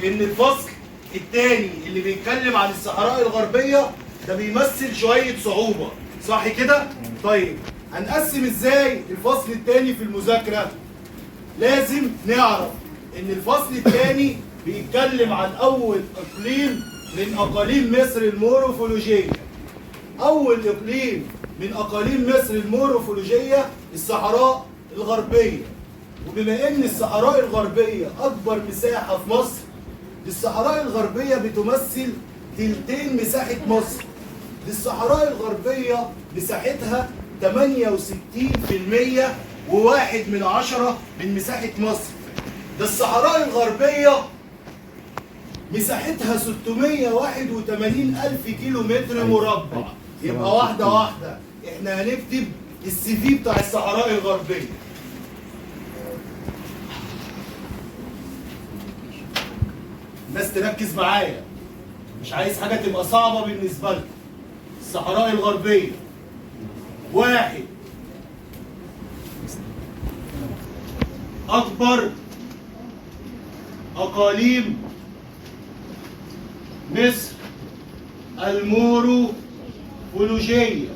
ان الفصل الثاني اللي بيتكلم عن الصحراء الغربيه ده بيمثل شويه صعوبه، صح كده؟ طيب هنقسم ازاي الفصل الثاني في المذاكره؟ لازم نعرف ان الفصل الثاني بيتكلم عن اول اقليم من اقاليم مصر المورفولوجيه. اول اقليم من اقاليم مصر المورفولوجيه الصحراء الغربيه. وبما ان الصحراء الغربيه اكبر مساحه في مصر، الصحراء الغربيه بتمثل تلتين مساحه مصر. الصحراء الغربيه مساحتها 68% وواحد من 10 من مساحه مصر. ده الصحراء الغربيه مساحتها 681 ألف كيلو متر مربع. يبقى واحدة واحدة احنا هنكتب السي في بتاع الصحراء الغربية. الناس تركز معايا، مش عايز حاجة تبقى صعبة بالنسبة لكم. الصحراء الغربية: واحد، أكبر أقاليم مصر المورفولوجية.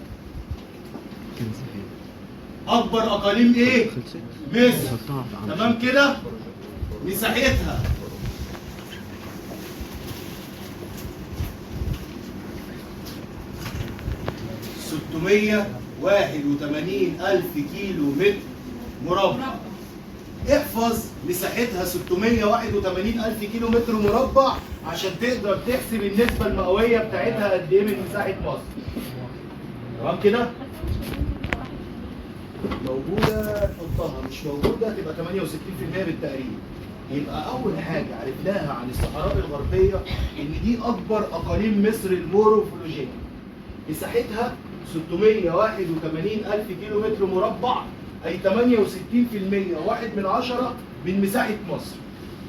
أكبر أقاليم إيه؟ مصر. تمام كده؟ مساحتها 681 ألف كيلو متر مربع. احفظ مساحتها 681 ألف كيلو متر مربع عشان تقدر تحسب النسبة المئوية بتاعتها قد ايه من مساحة مصر. تمام كده؟ موجودة تحطها، مش موجودة تبقى 68% بالتقريب. يبقى أول حاجة عرفناها عن الصحراء الغربية إن دي أكبر أقاليم مصر المورفولوجية. مساحتها 681 ألف كيلو متر مربع، أي 68% واحد من 10 من مساحة مصر.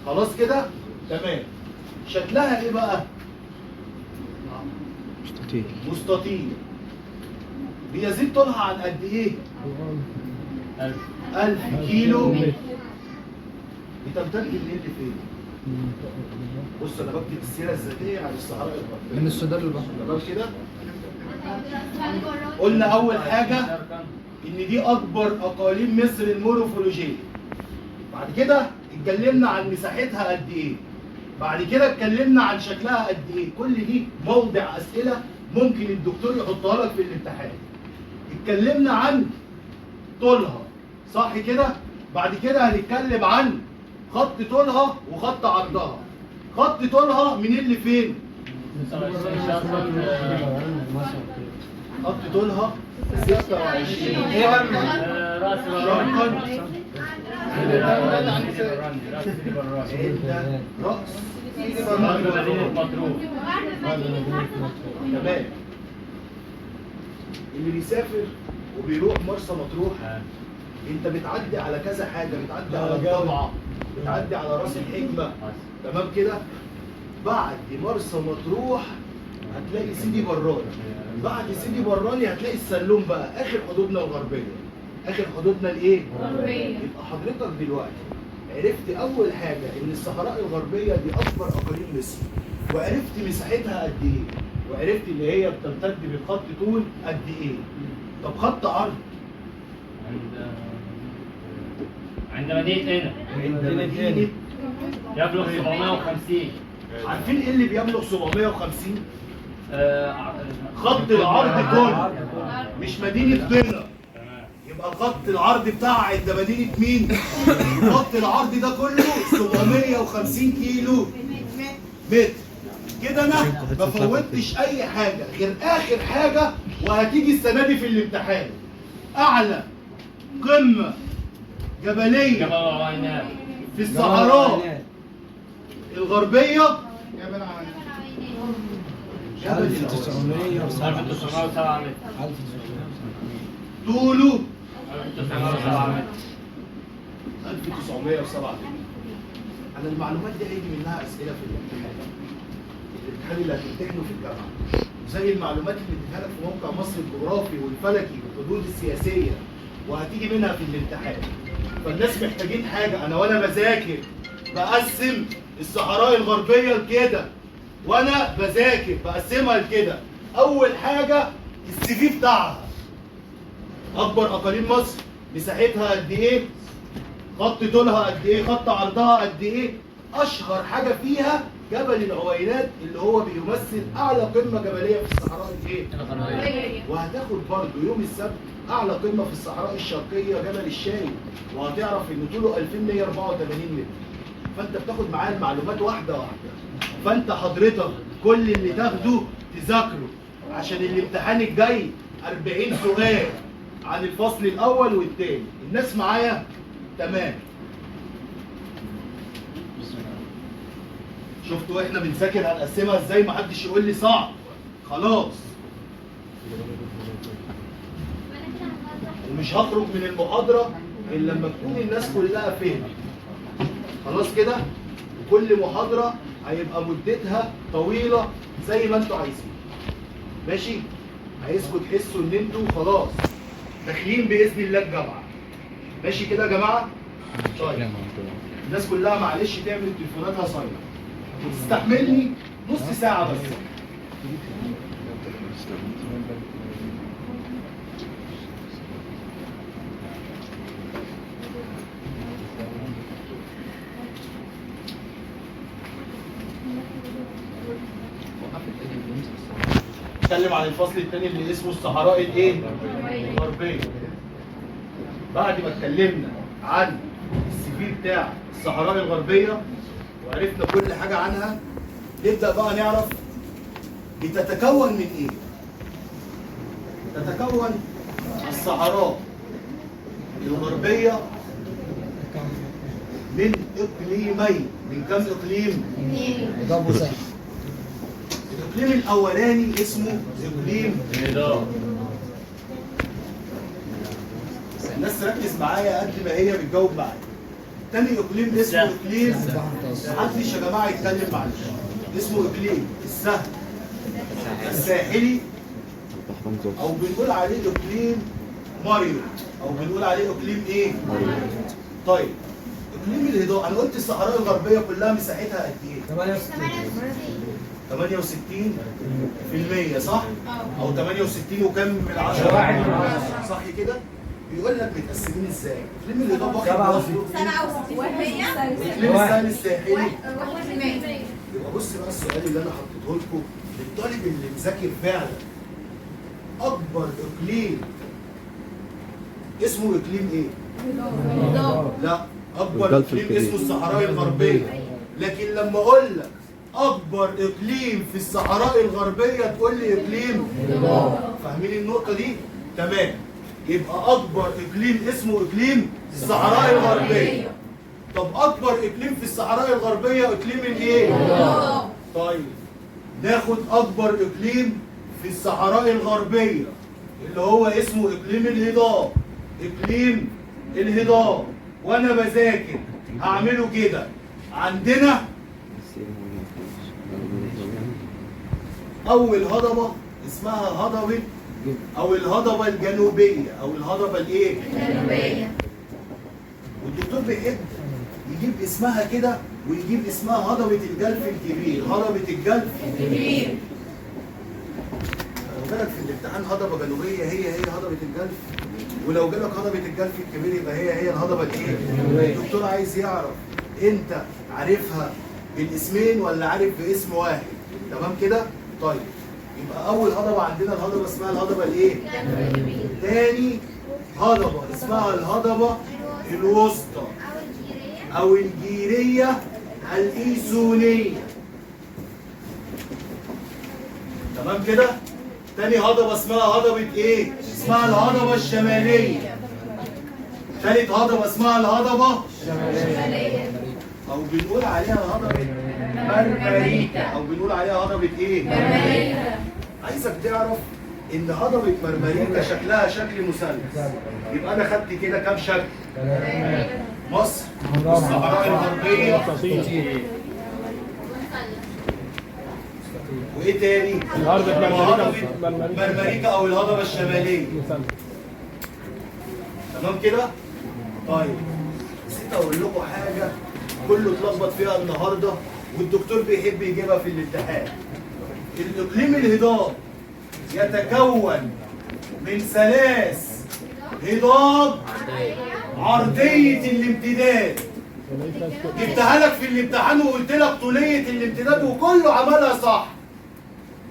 خلاص كده؟ تمام. شكلها إيه بقى؟ مستطيل. مستطيل. بيزيد طولها عن قد إيه؟ 1000 كيلو متر. بتمتد منين لفين؟ بص أنا بكتب السيرة الذاتية عن الصحراء الغربية. من السودان للبحر. تمام كده؟ قلنا أول حاجة إن دي أكبر أقاليم مصر المورفولوجية. بعد كده اتكلمنا عن مساحتها قد إيه. بعد كده اتكلمنا عن شكلها قد إيه. كل دي موضع أسئلة ممكن الدكتور يحطها لك في الامتحان. اتكلمنا عن طولها، صح كده؟ بعد كده هنتكلم عن خط طولها وخط عرضها. خط طولها منين لفين؟ خط طولها 26 شرقا رأس تمام. اللي بيسافر وبيروح مرسى مطروح انت بتعدي على كذا حاجه، بتعدي على الضبعه، بتعدي على راس الحكمه، تمام كده؟ بعد مرسى مطروح هتلاقي سيدي براني، بعد سيدي براني هتلاقي السلوم بقى اخر حدودنا الغربيه. اخر حدودنا الايه؟ الغربيه. يبقى حضرتك دلوقتي عرفت اول حاجه ان الصحراء الغربيه دي اكبر اقاليم مصر، وعرفت مساحتها قد ايه، وعرفت اللي هي بتمتد بخط طول قد ايه. طب خط عرض عند مدينة هنا مدينة يبلغ 750. عارفين ايه اللي بيبلغ 750؟ خط العرض كله، مش مدينة قنا. يبقى خط العرض بتاعها عند مدينة مين؟ خط العرض ده كله 750 كيلو متر. كده انا ما فوتش اي حاجة غير اخر حاجة وهتيجي السنة دي في الامتحان. اعلى قمة جبلية في الصحراء الغربية جبل العوينات. 1907 متر. طوله 1907 متر. 1907 متر. أنا المعلومات دي هيجي منها أسئلة في الامتحان. الامتحان اللي هتمتحنه في الجامعة. زي المعلومات اللي اديتها لك في موقع مصر الجغرافي والفلكي والحدود السياسية وهتيجي منها في الامتحان. فالناس محتاجين حاجة. أنا وأنا بذاكر بقسم الصحراء الغربيه لكده، وانا بذاكر بقسمها لكده. اول حاجه السي في بتاعها، اكبر اقاليم مصر مساحتها قد ايه، خط طولها قد ايه، خط عرضها قد ايه. اشهر حاجه فيها جبل العوينات اللي هو بيمثل اعلى قمه جبليه في الصحراء الايه؟ وهتاخد برضه يوم السبت اعلى قمه في الصحراء الشرقيه جبل الشاي، وهتعرف ان طوله 2184 متر. فانت بتاخد معاه المعلومات واحده واحده. فانت حضرتك كل اللي تاخده تذاكره، عشان الامتحان الجاي 40 سؤال عن الفصل الاول والثاني. الناس معايا؟ تمام. شفتوا احنا بنذاكر هنقسمها ازاي؟ محدش يقول لي صعب. خلاص. ومش هخرج من المحاضرة الا لما تكون الناس كلها فهمت. خلاص كده؟ وكل محاضرة هيبقى مدتها طويلة زي ما انتوا عايزين. ماشي؟ عايزكم تحسوا ان انتوا خلاص داخلين باذن الله الجامعة. ماشي كده يا جماعة؟ طيب. الناس كلها معلش تعمل تليفوناتها صايمة. وتستحملني نص ساعة بس. نتكلم عن الفصل الثاني اللي اسمه الصحراء الايه؟ الغربية. بعد ما اتكلمنا عن السي في بتاع الصحراء الغربية وعرفنا كل حاجة عنها، نبدأ بقى نعرف بتتكون من ايه؟ تتكون الصحراء الغربية من اقليمين. من كم اقليم؟ الاقليم الاولاني اسمه اقليم الهضاب. الناس تركز معايا قد ما هي بتجاوب معايا. تاني اقليم اسمه اقليم، محدش يا جماعه يتكلم معلش، اسمه اقليم السهل الساحلي، او بنقول عليه اقليم ماريو، او بنقول عليه اقليم ايه؟ طيب اقليم الهضاب، انا قلت الصحراء الغربيه كلها مساحتها قد ايه؟ 68% صح؟ او 68 وكم من 10؟ صح كده؟ بيقول لك متقسمين ازاي؟ اقليم الهضاب واخد 67% اقليم السهل الساحلي. يبقى بص بقى السؤال اللي انا حطيته لكم للطالب اللي مذاكر فعلا. اكبر اقليم اسمه اقليم ايه؟ لا، اكبر اقليم اسمه الصحراء الغربيه. لكن لما اقول لك اكبر اقليم في الصحراء الغربيه تقول لي اقليم فاهمين النقطه دي؟ تمام. يبقى اكبر اقليم اسمه اقليم الصحراء الغربيه. طب اكبر اقليم في الصحراء الغربيه اقليم الايه؟ طيب ناخد اكبر اقليم في الصحراء الغربيه اللي هو اسمه اقليم الهضاب. اقليم الهضاب وانا بذاكر هعمله كده. عندنا اول هضبه اسمها هضبه او الهضبه الجنوبيه او الهضبه الايه؟ الجنوبيه. والدكتور بيحب يجيب اسمها كده ويجيب اسمها هضبه الجلف الكبير. هضبه الجلف الكبير. لو جالك في الامتحان هضبه جنوبيه هي هضبه الجلف، ولو جالك هضبه الجلف الكبير يبقى هي الهضبه الايه؟ الدكتور عايز يعرف انت عارفها بالاسمين ولا عارف باسم واحد. تمام كده؟ طيب يبقى اول هضبه عندنا الهضبه اسمها الهضبه الايه؟ تاني هضبه اسمها الهضبه الوسطى او الجيريه الايسونيه. تمام كده؟ تاني هضبه اسمها هضبه ايه؟ اسمها الهضبه الشماليه. تالت هضبه اسمها الهضبه الشماليه او بنقول عليها هضبه مرمريكا او بنقول عليها هضبه ايه؟ مرمريكا. عايزك تعرف ان هضبه مرمريكا شكلها شكل مثلث. يبقى انا خدت كده كام شكل؟ مصر والصحراء الغربيه وايه تاني؟ هضبه مرمريكا او الهضبه الشماليه. تمام كده؟ طيب نسيت اقول لكم حاجه كله اتلخبط فيها النهارده والدكتور بيحب يجيبها في الامتحان. الاقليم الهضاب يتكون من ثلاث هضاب عرضيه الامتداد. جبتها لك في الامتحان وقلت لك طوليه الامتداد وكله عملها صح.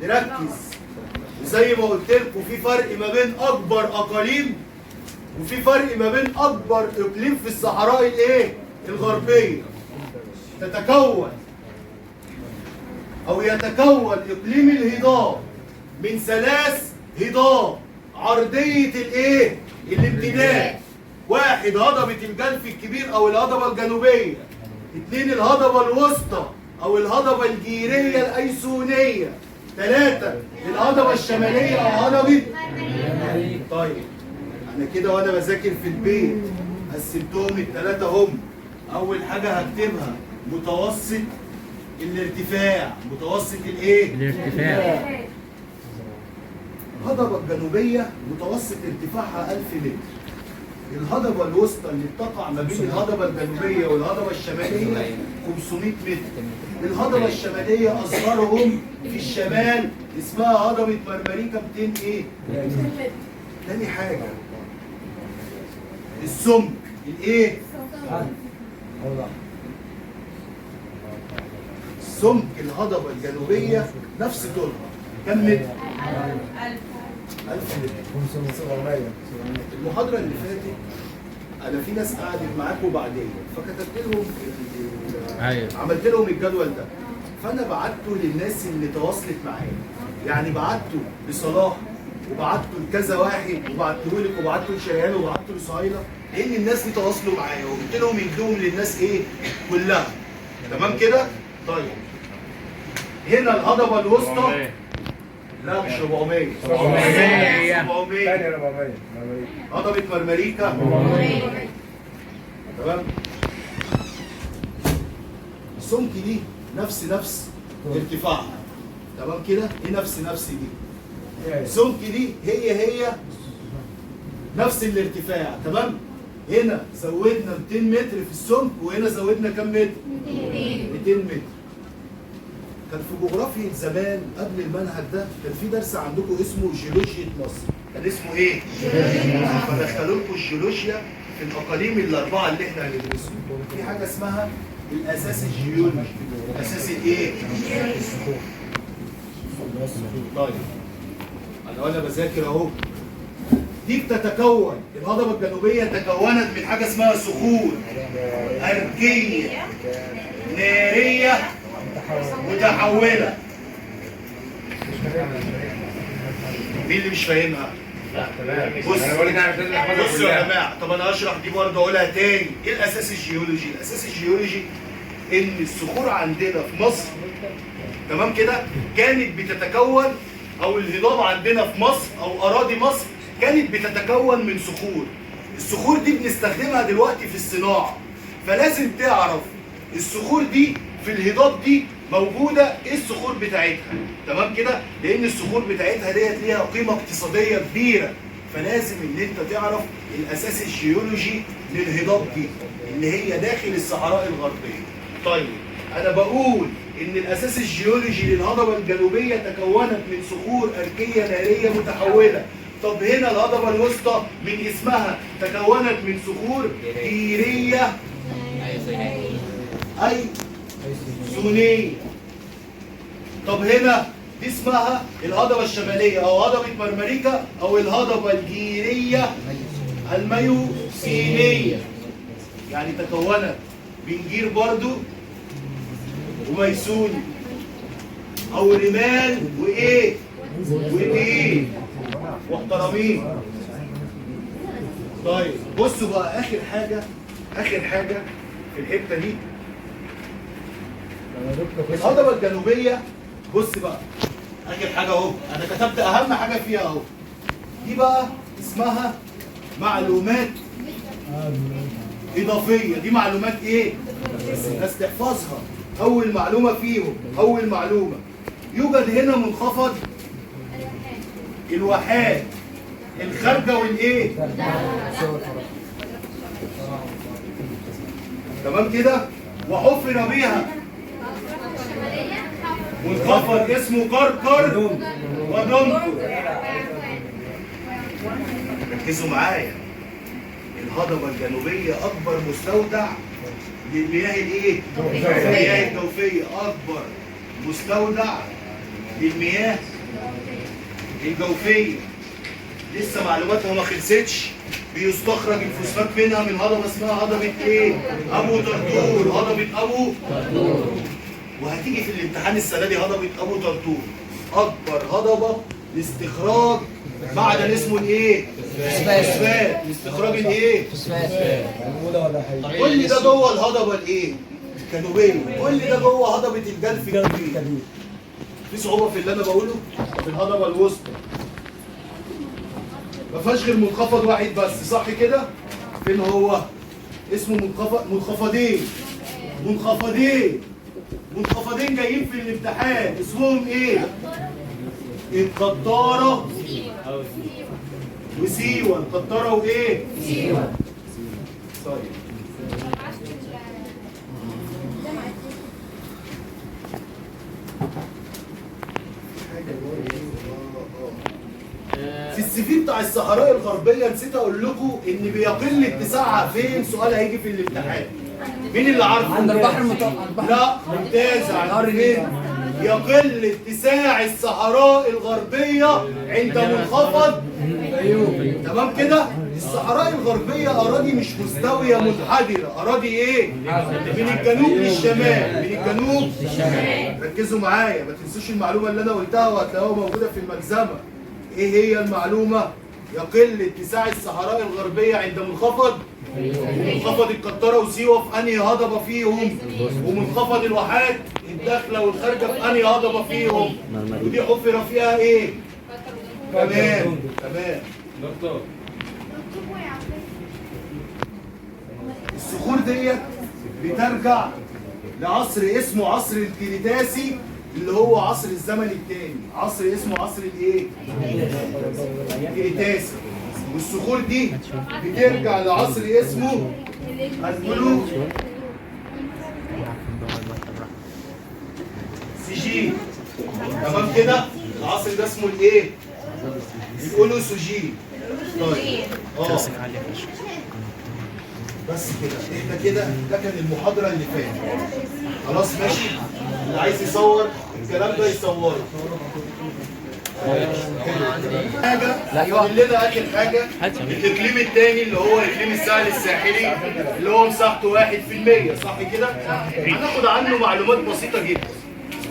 نركز، وزي ما قلت لكم في فرق ما بين اكبر اقاليم وفي فرق ما بين اكبر اقليم في الصحراء الايه؟ الغربيه. تتكون او يتكون اقليم الهضاب من ثلاث هضاب عرضيه الايه؟ الامتداد. واحد هضبة الجلف الكبير او الهضبة الجنوبية، اثنين الهضبة الوسطى او الهضبة الجيرية الايسونية، ثلاثة الهضبة الشمالية او هضبة. طيب انا كده وانا بذاكر في البيت قسمتهم الثلاثة هم. اول حاجة هكتبها متوسط الارتفاع. متوسط الايه؟ الارتفاع. الهضبة الجنوبية متوسط ارتفاعها 1000 متر. الهضبة الوسطى اللي بتقع ما بين الهضبة الجنوبية والهضبة الشمالية 500 متر. الهضبة الشمالية أصغرهم في الشمال اسمها هضبة مرمريكا 200 إيه؟ تاني حاجة السمك الإيه؟ سمك الهضبة الجنوبية نفس طولها كم متر؟ 1000 متر. المحاضرة اللي فاتت أنا في ناس قعدت معاكم بعدين فكتبت لهم عملت لهم الجدول ده، فأنا بعته للناس اللي تواصلت معايا. يعني بعته لصلاح وبعته لكذا واحد وبعته لك وبعته لشريان وبعته لصهيلة، لأن الناس دي تواصلوا معايا وقلت لهم يدوهم للناس إيه؟ كلها. تمام كده؟ طيب هنا الهضبة الوسطى لا مش 400 هضبة مرمريكا. تمام. السمك دي نفس ارتفاعها. تمام كده؟ ايه نفس دي؟ السمك دي هي نفس الارتفاع. تمام؟ هنا زودنا 200 متر في السمك وهنا زودنا كم متر؟ 200 متر. كان في جغرافيا زمان قبل المنهج ده كان في درس عندكم اسمه جيولوجيا مصر. كان اسمه ايه؟ فدخلوا لكم الجيولوجيا في الاقاليم الاربعه اللي احنا هندرسهم. في حاجه اسمها الاساس الجيولوجي. اساس الايه؟ طيب انا وانا بذاكر اهو دي بتتكون الهضبه الجنوبيه تكونت من حاجه اسمها صخور أركية ناريه متحولة. مين اللي مش فاهمها؟ بصوا يا جماعة، طب أنا هشرح دي برضه أقولها تاني. إيه الأساس الجيولوجي؟ الأساس الجيولوجي إن الصخور عندنا في مصر تمام كده كانت بتتكون، أو الهضاب عندنا في مصر أو أراضي مصر كانت بتتكون من صخور. الصخور دي بنستخدمها دلوقتي في الصناعة، فلازم تعرف الصخور دي في الهضاب دي موجودة ايه الصخور بتاعتها. تمام كده؟ لأن الصخور بتاعتها ديت ليها قيمة اقتصادية كبيرة، فلازم إن أنت تعرف الأساس الجيولوجي للهضاب دي اللي هي داخل الصحراء الغربية. طيب أنا بقول إن الأساس الجيولوجي للهضبة الجنوبية تكونت من صخور أركية نارية متحولة. طب هنا الهضبة الوسطى من اسمها تكونت من صخور جيرية أيسونية. طب هنا دي اسمها الهضبة الشمالية أو هضبة مرمريكا أو الهضبة الجيرية الميوسينية. يعني تكونت من جير برضو وميسوني أو رمال وإيه؟ ودين محترمين. طيب بصوا بقى آخر حاجة في الحتة دي الهضبة الجنوبية. بص بقى اخر حاجه اهو، انا كتبت اهم حاجه فيها اهو. دي بقى اسمها معلومات اضافيه. دي معلومات ايه؟ بس الناس تحفظها. اول معلومه فيهم، اول معلومه يوجد هنا منخفض الواحات الخارجه والايه؟ تمام كده؟ وحفر بها منخفض اسمه كركر ودمكر. ركزوا معايا، الهضبة الجنوبية أكبر مستودع للمياه الإيه؟ المياه الجوفية، أكبر مستودع للمياه الجوفية. لسه معلوماتها ما خلصتش. بيستخرج الفوسفات منها من هضبة اسمها هضبة إيه؟ أبو طرطور، هضبة أبو طرطور. وهتيجي في الامتحان السنة دي هضبة أبو طرطور، أكبر هضبة لاستخراج معدن اسمه الايه؟ فوسفات. لاستخراج الايه؟ فوسفات. كل ده جوه الهضبه الايه؟ الجنوبيه. كل ده جوه هضبه الجلف الكبير. في صعوبه في اللي انا بقوله؟ في الهضبه الوسطى ما فيهاش غير منخفض واحد بس، صح كده؟ فين هو؟ اسمه منخفضين. منخفضين جايين في الامتحان، اسمهم ايه؟ القطارة وسيوة. القطارة وايه؟ سيوة. طيب في السي في بتاع الصحراء الغربية نسيت اقول لكم ان بيقل اتساعها فين؟ سؤال هيجي في الامتحان. مين اللي عارفه؟ عند البحر المتوسط. لا ممتازة. عند فين؟ يقل اتساع الصحراء الغربية عند منخفض. تمام كده؟ الصحراء الغربية أراضي مش مستوية منحدرة، أراضي إيه؟ من الجنوب للشمال، من الجنوب للشمال. ركزوا معايا، ما تنسوش المعلومة اللي أنا قلتها وهتلاقوها موجودة في الملزمة. إيه هي المعلومة؟ يقل اتساع الصحراء الغربية عند منخفض. منخفض القطارة وسيوة في أنهي هضبة فيهم؟ ومنخفض الواحات الداخلة والخارجة في أنهي هضبة فيهم؟ ودي حفر فيها إيه؟ تمام. دكتور الصخور ديت بترجع لعصر اسمه عصر الكريتاسي، اللي هو عصر الزمن الثاني. عصر اسمه عصر الايه؟ الكريتاسي. والصخور دي بترجع لعصر اسمه البلو سجين. تمام كده؟ العصر ده اسمه الايه؟ الأولوسوجين. طيب بس كده احنا كده، ده كان المحاضرة اللي فاتت. خلاص ماشي؟ اللي عايز يصور الكلام ده يصوره. حاجة فاضل لنا آخر حاجة، الإقليم الثاني اللي هو إقليم الساحل الساحلي اللي هو مساحته 1%، صح كده؟ هناخد عنه معلومات بسيطة جدا.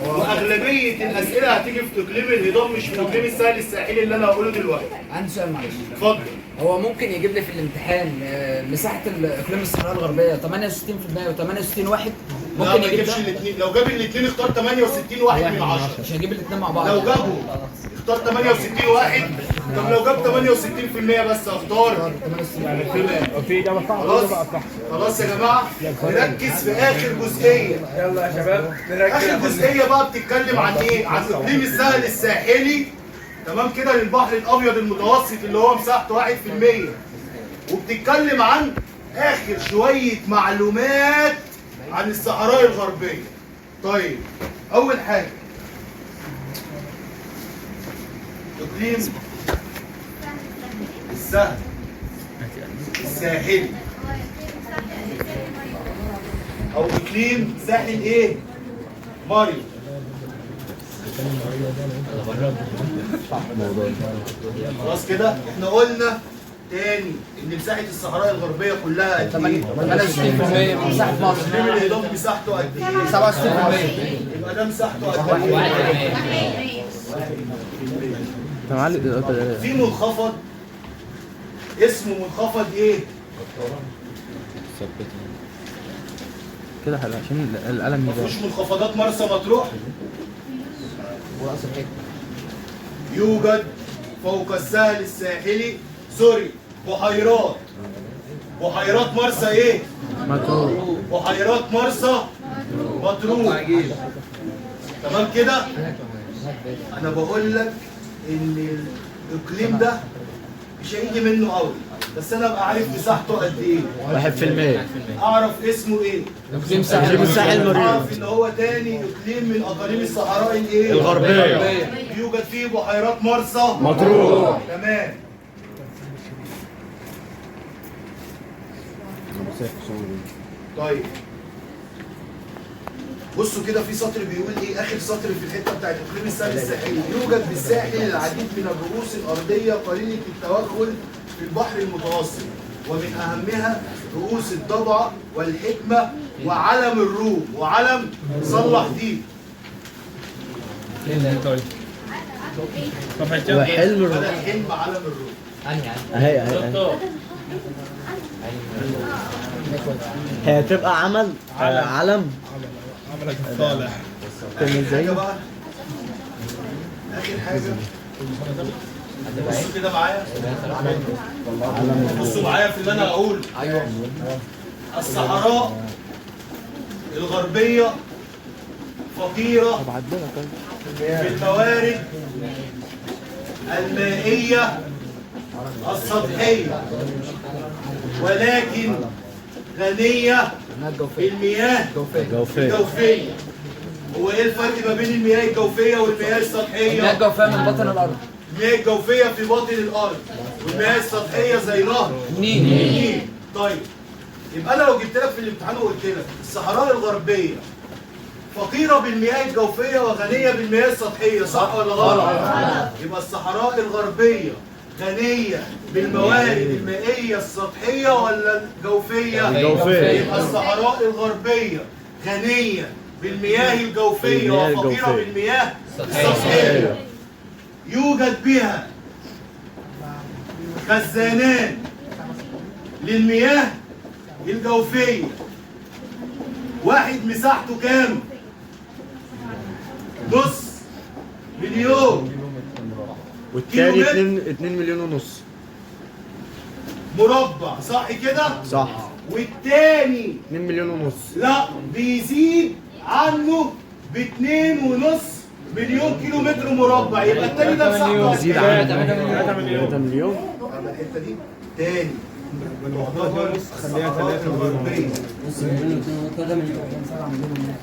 واغلبيه الاسئله هتيجي في اقليم الهضاب مش في اقليم الساحل الساحلي اللي انا هقوله دلوقتي. عندي سؤال معلش. اتفضل. هو ممكن يجيب لي في الامتحان مساحه اقليم الصحراء الغربيه 68% و68 واحد؟ لا ممكن ما يجيب يجيبش ده؟ الاثنين. لو جاب الاثنين اختار 68 واحد من 10. مش هيجيب الاثنين مع بعض. لو جابوا اختار 68 واحد. طب لو جاب 68% بس اختار. خلاص يا جماعه نركز في اخر جزئيه. يلا يا شباب اخر جزئيه بقى بتتكلم عن ايه؟ عن اقليم الساحل الساحلي. تمام كده؟ للبحر الابيض المتوسط اللي هو مساحته 1%. وبتتكلم عن اخر شويه معلومات عن الصحراء الغربيه. طيب اول حاجه اقليم السهل الساحلي او اقليم ساحل ايه؟ ماريو. خلاص كده احنا قلنا تاني ان مساحه الصحراء الغربيه كلها قد ايه؟ 68% من مساحه مصر. اقليم الهضاب مساحته قد ايه؟ 67%. يبقى ده مساحته قد ايه؟ في منخفض اسمه منخفض ايه؟ كده حلو عشان القلم يبان. مفيش منخفضات مرسى مطروح؟ يوجد فوق الساحل الساحلي بحيرات. بحيرات مرسى ايه؟ مطروح. بحيرات مرسى مطروح. تمام كده؟ انا بقول لك ان الاقليم ده مش هيجي منه قوي، بس انا ابقى عارف مساحته قد ايه. 1%. اعرف اسمه ايه اقليم الساحل المريض. اعرف ان هو تاني اقليم من اقاليم الصحراء الايه؟ الغربية. يوجد فيه بحيرات مرسى مطروح. تمام. طيب بصوا كده في سطر بيقول ايه، اخر سطر في الحته بتاعت اقليم الساحل الساحلي. يوجد بالساحل العديد من الرؤوس الارضيه قليله التوغل في البحر المتوسط، ومن اهمها رؤوس الضبعه والحكمه وعلم الروم. وعلم صلح دي هو حلم بدل حلم علم الروم. اهي دكتور هي هتبقى عمل علم عملك الصالح. اخر حاجه بقى، اخر حاجه بصوا كده معايا، بصوا معايا في اللي انا هقوله. ايوه الصحراء الغربيه فقيره في الموارد المائيه السطحيه، ولكن غنيه بالمياه الجوفيه. هو ايه الفرق ما بين المياه الجوفيه والمياه السطحيه؟ المياه الجوفيه من بطن الارض. المياه الجوفيه في باطن الارض، والمياه السطحيه زي نهر النيل. طيب يبقى انا لو جبت لك في الامتحان وقلت لك الصحراء الغربيه فقيره بالمياه الجوفيه وغنيه بالمياه السطحيه، صح ولا غلط؟ يبقى الصحراء الغربيه غنيه بالموارد المائيه السطحيه ولا الجوفيه؟ الجوفية. يبقى الصحراء الغربيه غنيه بالمياه الجوفيه وفقيره بالمياه السطحيه. يوجد بها خزانان للمياه الجوفيه، واحد مساحته كام؟ نص مليون والتاني كيلومتر 2 مليون ونص. مربع، صح كده؟ صح. والتاني 2 مليون ونص. لا بيزيد عنه ب2.5 مليون كيلو متر مربع. يبقى التاني ده مساحته قد يزيد ايه؟ عن 3 مليون. طب الحته دي تاني تعتبر الصحراء الغربيه،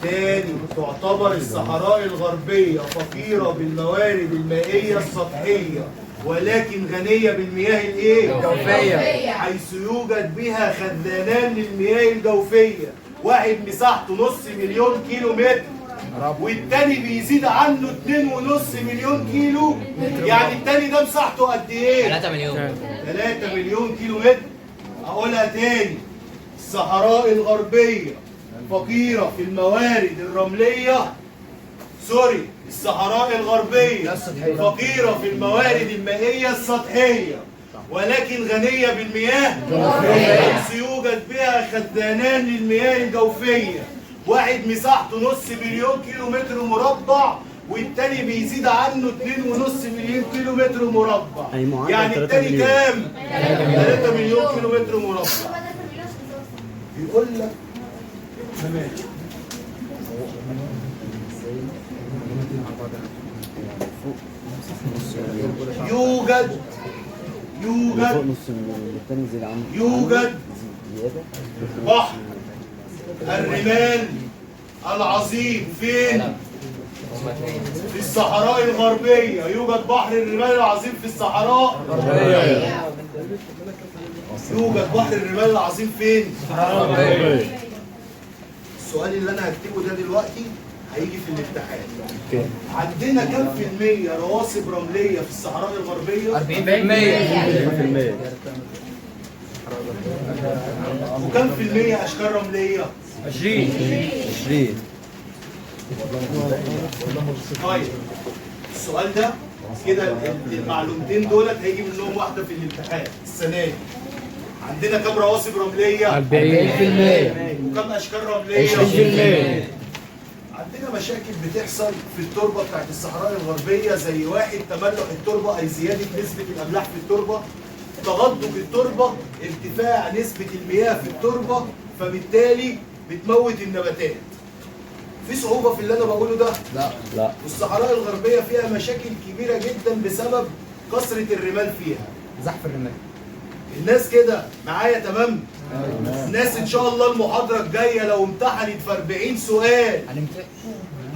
تاني تعتبر الصحراء الغربيه فقيره بالموارد المائيه السطحيه ولكن غنيه بالمياه الايه؟ الجوفيه. حيث يوجد بها خزانان للمياه الجوفيه، واحد مساحته نص مليون كيلو متر والتاني بيزيد عنه 2.5 مليون كيلو. يعني التاني ده مساحته قد ايه؟ 3 مليون. 3 مليون كيلو متر. اقولها تاني، الصحراء الغربيه فقيره في الموارد الرمليه، سوري، الصحراء الغربيه فقيره في الموارد المائيه السطحيه ولكن غنيه بالمياه حيث يوجد بها خزانان للمياه الجوفيه، واحد مساحته نص مليون كيلو متر مربع والتاني بيزيد عنه 2.5 مليون كيلو متر مربع. يعني التاني كام؟ 3 مليون كيلو متر مربع. بيقول لك تمام. يوجد بحر الرمال العظيم فين؟ في الصحراء الغربية. يوجد بحر الرمال العظيم في الصحراء الغربية. يوجد بحر الرمال العظيم فين؟ الصحراء الغربية. السؤال اللي انا هكتبه ده دلوقتي هيجي في الامتحان. عندنا كم في المية رواسب رملية في الصحراء الغربية؟ 40%. وكم في المية أشكال رملية؟ 20. طيب السؤال ده كده المعلومتين دولت هيجي منهم واحدة في الامتحان السنة دي. عندنا كم رواسب رملية؟ 40%. وكم أشكال رملية؟ 20%. عندنا مشاكل بتحصل في التربة بتاعت الصحراء الغربية، زي واحد تملح التربة أي زيادة نسبة الأملاح في التربة، تغضج التربة، ارتفاع نسبة المياه في التربة، فبالتالي بتموت النباتات. في صعوبة في اللي أنا بقوله ده؟ لا. والصحراء الغربية فيها مشاكل كبيرة جدا بسبب كثرة الرمال فيها. زحف الرمال. الناس كده معايا تمام؟ الناس ان شاء الله المحاضره الجايه لو امتحنت في 40 سؤال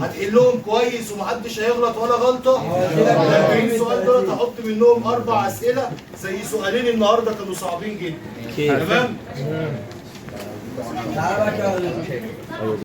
هتحلهم كويس ومحدش هيغلط ولا غلطه. ال 40 سؤال دول هحط منهم 4 اسئله زي سؤالين النهارده كانوا صعبين جدا. تمام؟